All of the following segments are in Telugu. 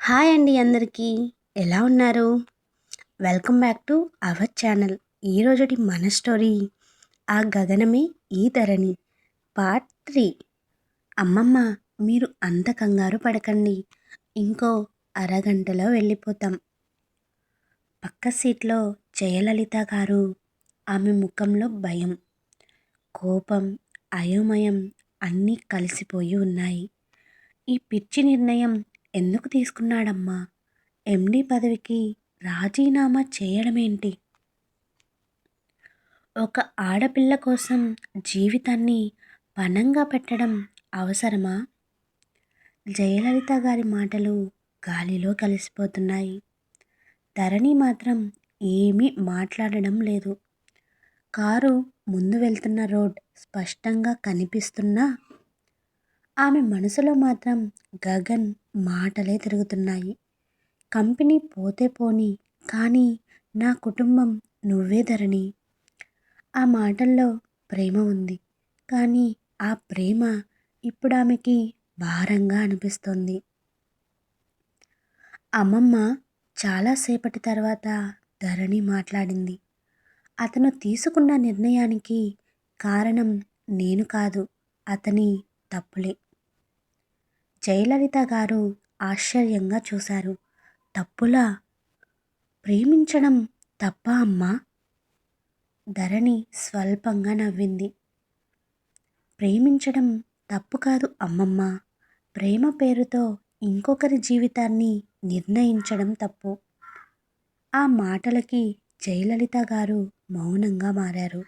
హాయ్ అండి అందరికీ. ఎలా ఉన్నారు? Welcome back to our channel. ఈరోజుటి మన స్టోరీ ఆ గగనమే ఈ ధరణి పార్ట్ 3. అమ్మమ్మ, మీరు అంత కంగారు పడకండి. ఇంకో అరగంటలో వెళ్ళిపోతాం. పక్క సీట్లో జయలలిత గారు. ఆమె ముఖంలో భయం, కోపం, అయోమయం అన్నీ కలిసిపోయి ఉన్నాయి. ఈ పిచ్చి నిర్ణయం ఎందుకు తీసుకున్నాడమ్మా? ఎండి పదవికి రాజీనామా చేయడమేంటి? ఒక ఆడపిల్ల కోసం జీవితాన్ని పణంగా పెట్టడం అవసరమా? జయలలిత గారి మాటలు గాలిలో కలిసిపోతున్నాయి. ధరణి మాత్రం ఏమీ మాట్లాడడం లేదు. కారు ముందు వెళ్తున్న రోడ్ స్పష్టంగా కనిపిస్తున్నా ఆమె మనసులో మాత్రం గగన్ మాటలే తిరుగుతున్నాయి. కంపెనీ పోతే పోని, కానీ నా కుటుంబం నువ్వే ధరణి. ఆ మాటల్లో ప్రేమ ఉంది, కానీ ఆ ప్రేమ ఇప్పుడు ఆమెకి భారంగా అనిపిస్తోంది. అమ్మమ్మ, చాలాసేపటి తర్వాత ధరణి మాట్లాడింది. అతను తీసుకున్న నిర్ణయానికి కారణం నేను కాదు, అతని తప్పులే. జయలలిత గారు ఆశ్చర్యంగా చూశారు. తప్పులా? ప్రేమించడం తప్పా అమ్మా? ధరణి స్వల్పంగా నవ్వింది. ప్రేమించడం తప్పు కాదు అమ్మమ్మ. ప్రేమ పేరుతో ఇంకొకరి జీవితాన్ని నిర్ణయించడం తప్పు. ఆ మాటలకి జయలలిత గారు మౌనంగా మారారు.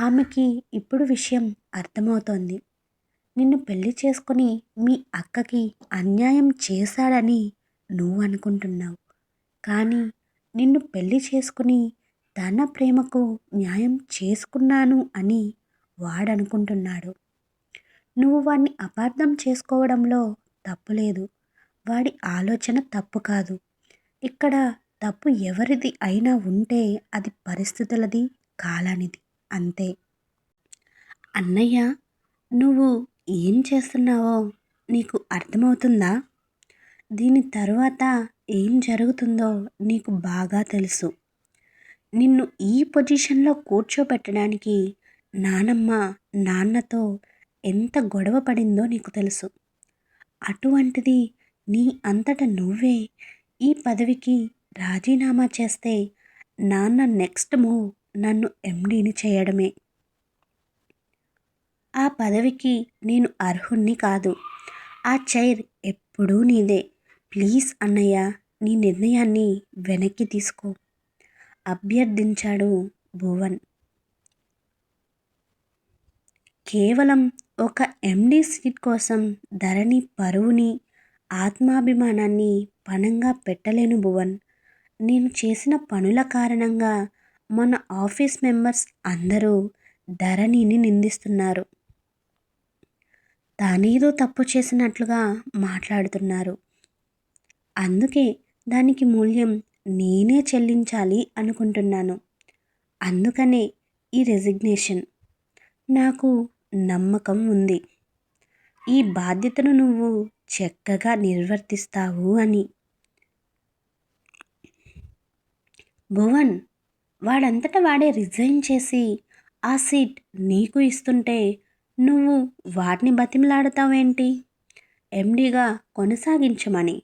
ఆమెకి ఇప్పుడు విషయం అర్థమవుతోంది. నిన్ను పెళ్లి చేసుకుని మీ అక్కకి అన్యాయం చేశాడని నువ్వు అనుకుంటున్నావు, కానీ నిన్ను పెళ్లి చేసుకుని తన ప్రేమకు న్యాయం చేసుకున్నాను అని వాడనుకుంటున్నాడు. నువ్వు వాడిని అపార్థం చేసుకోవడంలో తప్పు లేదు. వాడి ఆలోచన తప్పు కాదు. ఇక్కడ తప్పు ఎవరిది అయినా ఉంటే అది పరిస్థితులది, కాలానిది, అంతే. అన్నయ్య, నువ్వు ఏం చేస్తున్నావో నీకు అర్థమవుతుందా? దీని తరువాత ఏం జరుగుతుందో నీకు బాగా తెలుసు. నిన్ను ఈ పొజిషన్లో కూర్చోబెట్టడానికి నానమ్మ నాన్నతో ఎంత గొడవ పడిందో నీకు తెలుసు. అటువంటిది నీ అంతట నువ్వే ఈ పదవికి రాజీనామా చేస్తే నాన్న నెక్స్ట్ మూవ్ నన్ను ఎండీని చేయడమే. ఆ పదవికి నేను అర్హుణ్ణి కాదు. ఆ చైర్ ఎప్పుడూ నీదే. ప్లీజ్ అన్నయ్య, నీ నిర్ణయాన్ని వెనక్కి తీసుకో, అభ్యర్థించాడు భువన్. కేవలం ఒక ఎండీ సీట్ కోసం ధరణి పరువుని, ఆత్మాభిమానాన్ని పణంగా పెట్టలేను భువన్. నేను చేసిన పనుల కారణంగా మన ఆఫీస్ మెంబర్స్ అందరూ ధరణిని నిందిస్తున్నారు. తానేదో తప్పు చేసినట్లుగా మాట్లాడుతున్నారు. అందుకే దానికి మూల్యం నేనే చెల్లించాలి అనుకుంటున్నాను. అందుకనే ఈ రెసిగ్నేషన్. నాకు నమ్మకం ఉంది ఈ బాధ్యతను నువ్వు చక్కగా నిర్వర్తిస్తావు అని. భువన్, వాడంతటా వాడే రిజైన్ చేసి ఆ సీట్ నీకు ఇస్తుంటే నువ్వు వాటిని బతిమలాడతావేంటి? ఎండీగా కొనసాగించమని.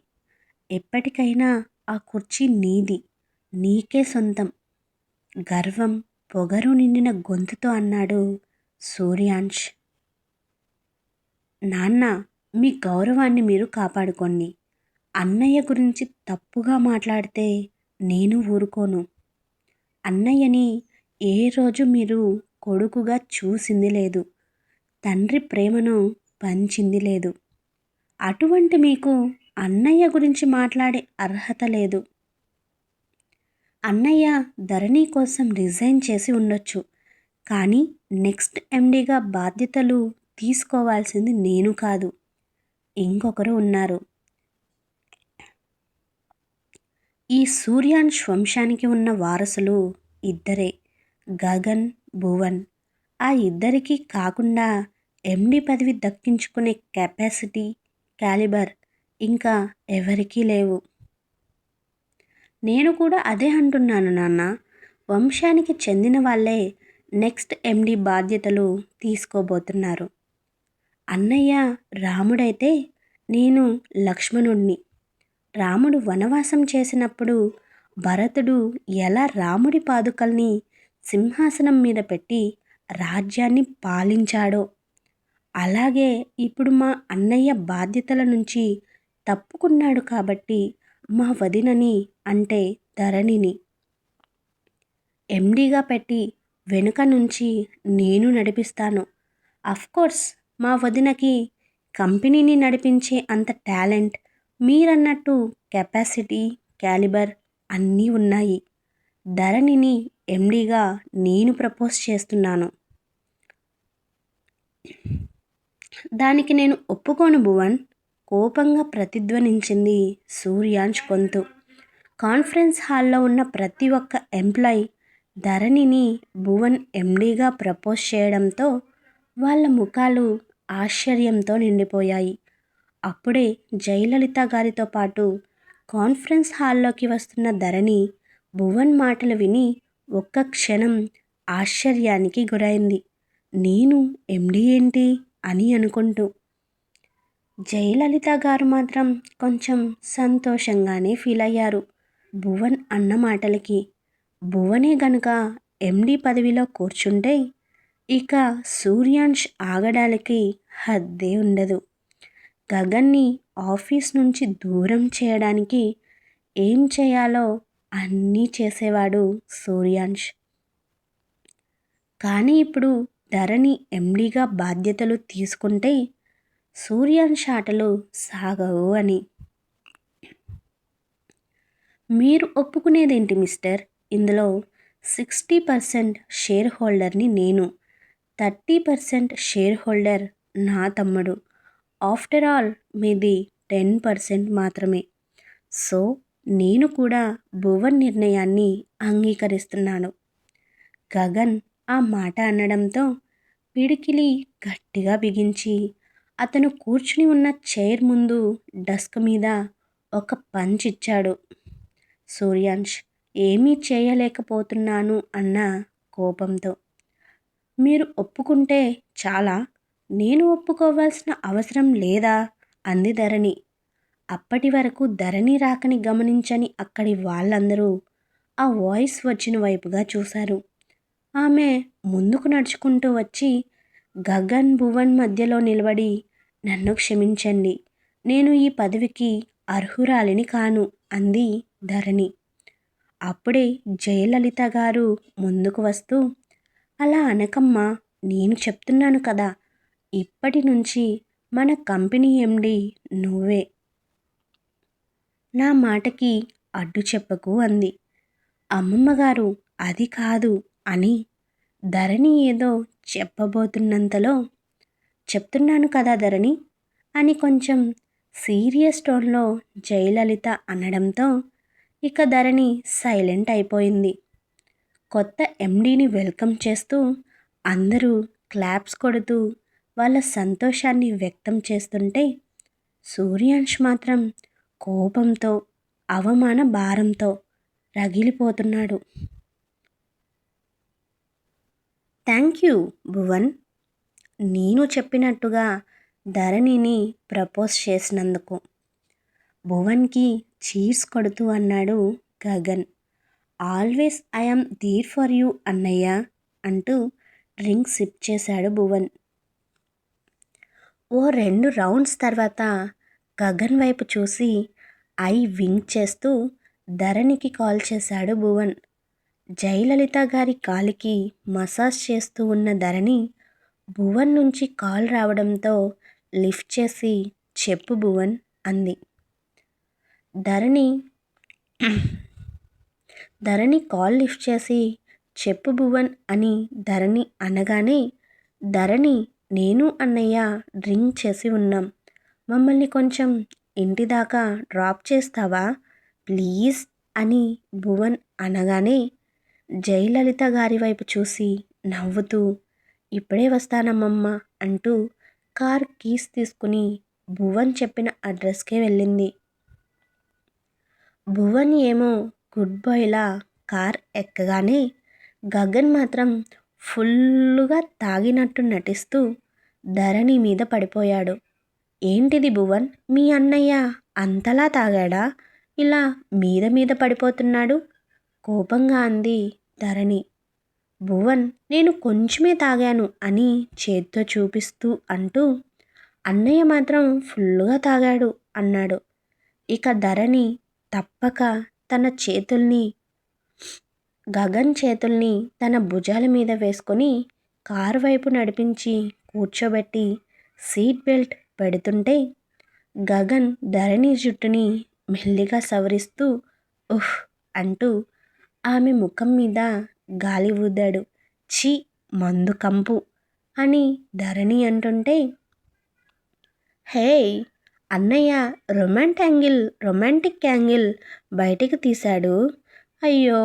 ఎప్పటికైనా ఆ కుర్చీ నీది, నీకే సొంతం. గర్వం, పొగరు నిండిన గొంతుతో అన్నాడు సూర్యాంష్. నాన్న, మీ గౌరవాన్ని మీరు కాపాడుకోండి. అన్నయ్య గురించి తప్పుగా మాట్లాడితే నేను ఊరుకోను. అన్నయ్యని ఏ రోజు మీరు కొడుకుగా చూసింది లేదు, తండ్రి ప్రేమను పంచింది లేదు. అటువంటి మీకు అన్నయ్య గురించి మాట్లాడే అర్హత లేదు. అన్నయ్య ధరణి కోసం రిజైన్ చేసి ఉండొచ్చు, కానీ నెక్స్ట్ ఎండీగా బాధ్యతలు తీసుకోవాల్సింది నేను కాదు, ఇంకొకరు ఉన్నారు. ఈ సూర్యాంష్ వంశానికి ఉన్న వారసులు ఇద్దరే, గగన్, భువన్. ఆ ఇద్దరికీ కాకుండా ఎండీ పదవి దక్కించుకునే కెపాసిటీ, క్యాలిబర్ ఇంకా ఎవరికీ లేవు. నేను కూడా అదే అంటున్నాను నాన్న. వంశానికి చెందిన వాళ్ళే నెక్స్ట్ ఎండి బాధ్యతలు తీసుకోబోతున్నారు. అన్నయ్య రాముడైతే నేను లక్ష్మణుణ్ణి. రాముడు వనవాసం చేసినప్పుడు భరతుడు ఎలా రాముడి పాదుకల్ని సింహాసనం మీద పెట్టి రాజ్యాన్ని పాలించాడో, అలాగే ఇప్పుడు మా అన్నయ్య బాధ్యతల నుంచి తప్పుకున్నాడు కాబట్టి మా వదినని అంటే ధరణిని ఎండీగా పెట్టి వెనుక నుంచి నేను నడిపిస్తాను. అఫ్కోర్స్ మా వదినకి కంపెనీని నడిపించే అంత టాలెంట్, మీరన్నట్టు కెపాసిటీ, క్యాలిబర్ అన్నీ ఉన్నాయి. ధరణిని ఎండీగా నేను ప్రపోజ్ చేస్తున్నాను. దానికి నేను ఒప్పుకోను భువన్, కోపంగా ప్రతిధ్వనించింది సూర్యాంష్ గొంతు. కాన్ఫరెన్స్ హాల్లో ఉన్న ప్రతి ఒక్క ఎంప్లాయీ ధరణిని భువన్ ఎండీగా ప్రపోజ్ చేయడంతో వాళ్ళ ముఖాలు ఆశ్చర్యంతో నిండిపోయాయి. అప్పుడే జయలలిత గారితో పాటు కాన్ఫరెన్స్ హాల్లోకి వస్తున్న ధరణి భువన్ మాటలు విని ఒక్క క్షణం ఆశ్చర్యానికి గురైంది. నేను ఎండీ ఏంటి అని అనుకుంటూ. జయలలిత గారు మాత్రం కొంచెం సంతోషంగానే ఫీల్ అయ్యారు భువన్ అన్న మాటలకి. భువనే గనుక ఎండీ పదవిలో కూర్చుంటే ఇక సూర్యాంష్ ఆగడానికి హద్దే ఉండదు. గగన్ని ఆఫీస్ నుంచి దూరం చేయడానికి ఏం చేయాలో అన్నీ చేసేవాడు సూర్యాంష్. కానీ ఇప్పుడు ధరణి ఎండీగా బాధ్యతలు తీసుకుంటే సూర్యాంష్ ఆటలు సాగవు అని. మీరు ఒప్పుకునేదేంటి మిస్టర్? ఇందులో 60% షేర్ హోల్డర్ని నేను, 30% షేర్ హోల్డర్ నా తమ్ముడు. ఆఫ్టర్ ఆల్ మీది 10% మాత్రమే. సో నేను కూడా భువన్ నిర్ణయాన్ని అంగీకరిస్తున్నాను. గగన్ ఆ మాట అనడంతో పిడికిలి గట్టిగా బిగించి అతను కూర్చుని ఉన్న చైర్ ముందు డెస్క్ మీద ఒక పంచ్ ఇచ్చాడు. సూర్యాంష్ ఏమీ చేయలేకపోతున్నాను అన్న కోపంతో. మీరు ఒప్పుకుంటే చాలా, నేను ఒప్పుకోవాల్సిన అవసరం లేదా అంది ధరణి. అప్పటి వరకు ధరణి రాకని గమనించని అక్కడి వాళ్ళందరూ ఆ వాయిస్ వచ్చిన వైపుగా చూశారు. ఆమె ముందుకు నడుచుకుంటూ వచ్చి గగన్ భువన్ మధ్యలో నిలబడి, నన్ను క్షమించండి, నేను ఈ పదవికి అర్హురాలిని కాను అంది ధరణి. అప్పుడే జయలలిత గారు ముందుకు వస్తూ, అలా అనకమ్మా, నేను చెప్తున్నాను కదా, ఇప్పటి నుంచి మన కంపెనీ ఎండి నువ్వే, నా మాటకి అడ్డు చెప్పకు అంది. అమ్మమ్మగారు అది కాదు అని ధరణి ఏదో చెప్పబోతున్నంతలో, చెప్తున్నాను కదా ధరణి అని కొంచెం సీరియస్ టోన్లో జయలలిత అనడంతో ఇక ధరణి సైలెంట్ అయిపోయింది. కొత్త ఎండీని వెల్కమ్ చేస్తూ అందరూ క్లాప్స్ కొడుతూ వాళ్ళ సంతోషాన్ని వ్యక్తం చేస్తుంటే సూర్యాంష్ మాత్రం కోపంతో, అవమాన భారంతో రగిలిపోతున్నాడు. థ్యాంక్ యూ భువన్, నేను చెప్పినట్టుగా ధరణిని ప్రపోజ్ చేసినందుకు. భువన్కి చీర్స్ కొడుతూ అన్నాడు Gagan. Always I'm there for you అన్నయ్య అంటూ డ్రింక్ సిప్ చేశాడు భువన్. ఓ 2 రౌండ్స్ తర్వాత గగన్ వైపు చూసి ఐ వింక్ చేస్తూ ధరణికి కాల్ చేశాడు భువన్. జయలలిత గారి కాలికి మసాజ్ చేస్తూ ఉన్న ధరణి భువన్ నుంచి కాల్ రావడంతో లిఫ్ట్ చేసి, చెప్పు భువన్ అంది. ధరణి కాల్ లిఫ్ట్ చేసి చెప్పు భువన్ అని ధరణి అనగానే, ధరణి, నేను అన్నయ్య డ్రింక్ చేసి ఉన్నాం, మమ్మల్ని కొంచెం ఇంటి దాకా డ్రాప్ చేస్తావా ప్లీజ్ అని భువన్ అనగానే జయలలిత గారి వైపు చూసి నవ్వుతూ, ఇప్పుడే వస్తానమ్మమ్మ అంటూ కార్ కీస్ తీసుకుని భువన్ చెప్పిన అడ్రస్కే వెళ్ళింది. భువన్ ఏమో గుడ్ బాయ్లా కార్ ఎక్కగానే గగన్ మాత్రం ఫుల్లుగా తాగినట్టు నటిస్తూ ధరణి మీద పడిపోయాడు. ఏంటిది భువన్, మీ అన్నయ్య అంతలా తాగాడా, ఇలా మీద మీద పడిపోతున్నాడు? కోపంగా అంది ధరణి. భువన్ నేను కొంచెమే తాగాను అని చేత్తో చూపిస్తూ అంటూ, అన్నయ్య మాత్రం ఫుల్లుగా తాగాడు అన్నాడు. ఇక ధరణి తప్పక తన చేతుల్ని గగన్ చేతుల్ని తన భుజాల మీద వేసుకొని కారు వైపు నడిపించి కూర్చోబెట్టి సీట్ బెల్ట్ పెడుతుంటే గగన్ ధరణి జుట్టుని మెల్లిగా సవరిస్తూ ఉహ్ అంటూ ఆమె ముఖం మీద గాలి ఊదాడు. ఛీ, మందు కంపు అని ధరణి అంటుంటే, హే అన్నయ్య రొమాంటిక్ యాంగిల్ బయటికి తీశాడు. అయ్యో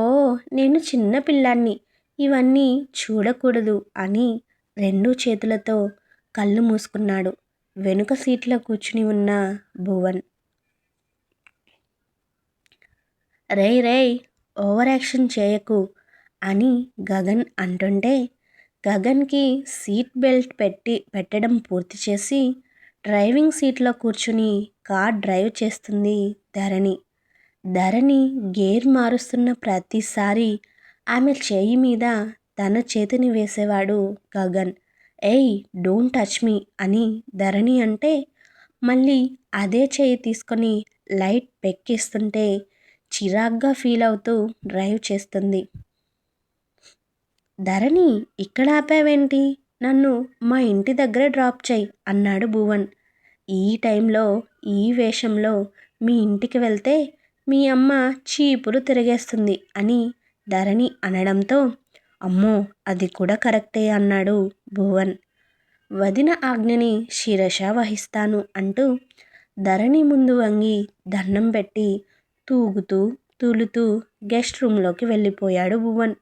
నేను చిన్న పిల్లాన్ని, ఇవన్నీ చూడకూడదు అని 2 చేతులతో కళ్ళు మూసుకున్నాడు వెనుక సీట్లో కూర్చుని ఉన్న భువన్. రేయ్ ఓవర్ యాక్షన్ చేయకు అని గగన్ అంటుంటే గగన్కి సీట్ బెల్ట్ పెట్టడం పూర్తి చేసి డ్రైవింగ్ సీట్లో కూర్చుని కార్ డ్రైవ్ చేస్తుంది ధరణి. ధరణి గేర్ మారుస్తున్న ప్రతిసారి ఆమె చేయి మీద తన చేతిని వేసేవాడు గగన్. ఏయ్ డోంట్ టచ్ మీ అని ధరణి అంటే మళ్ళీ అదే చేయి తీసుకొని లైట్ పెక్కిస్తుంటే చిరాగ్గా ఫీల్ అవుతూ డ్రైవ్ చేస్తుంది. ధరణి ఇక్కడ ఆపావేంటి, నన్ను మా ఇంటి దగ్గర డ్రాప్ చేయి అన్నాడు భువన్. ఈ టైంలో ఈ వేషంలో మీ ఇంటికి వెళ్తే మీ అమ్మ చీపురు తిరిగేస్తుంది అని ధరణి అనడంతో అమ్మో అది కూడా కరెక్టే అన్నాడు భువన్. వదిన ఆజ్ఞని శిరశ వహిస్తాను అంటూ ధరణి ముందు వంగి దండం పెట్టి తూగుతూ తూలుతూ గెస్ట్ రూమ్లోకి వెళ్ళిపోయాడు భువన్.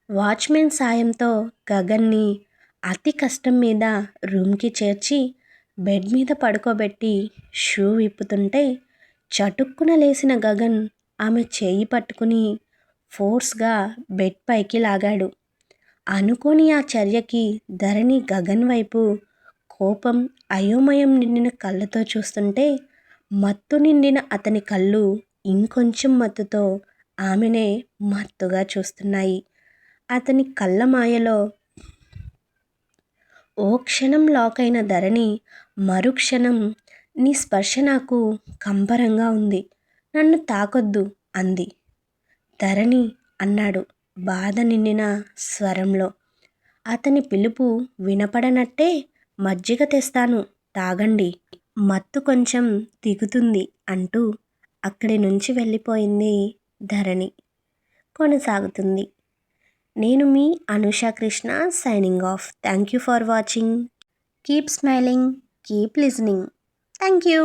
వాచ్మెన్ సాయంతో గగన్ని అతి కష్టం మీద రూమ్కి చేర్చి బెడ్ మీద పడుకోబెట్టి షూ విప్పుతుంటే చటుక్కున లేసిన గగన్ ఆమె చేయి పట్టుకుని ఫోర్స్గా బెడ్ పైకి లాగాడు. అనుకోని ఆ చర్యకి ధరణి గగన్ వైపు కోపం అయోమయం నిండిన కళ్ళతో చూస్తుంటే మత్తు నిండిన అతని కళ్ళు ఇంకొంచెం మత్తుతో ఆమెనే మత్తుగా చూస్తున్నాయి. అతని కళ్ళ మాయలో ఓ క్షణం లాక్ అయిన ధరణి మరుక్షణం నీ స్పర్శ నాకు కంపరంగా ఉంది, నన్ను తాకొద్దు అంది. ధరణి అన్నాడు బాధ నిండిన స్వరంలో. అతని పిలుపు వినపడనట్టే మజ్జిగ తెస్తాను తాగండి, మత్తు కొంచెం దిగుతుంది అంటూ అక్కడి నుంచి వెళ్ళిపోయింది ధరణి. కొనసాగుతుంది. నేను మీ Anusha Krishna signing off. Thank you for watching. Keep smiling, keep listening. Thank you.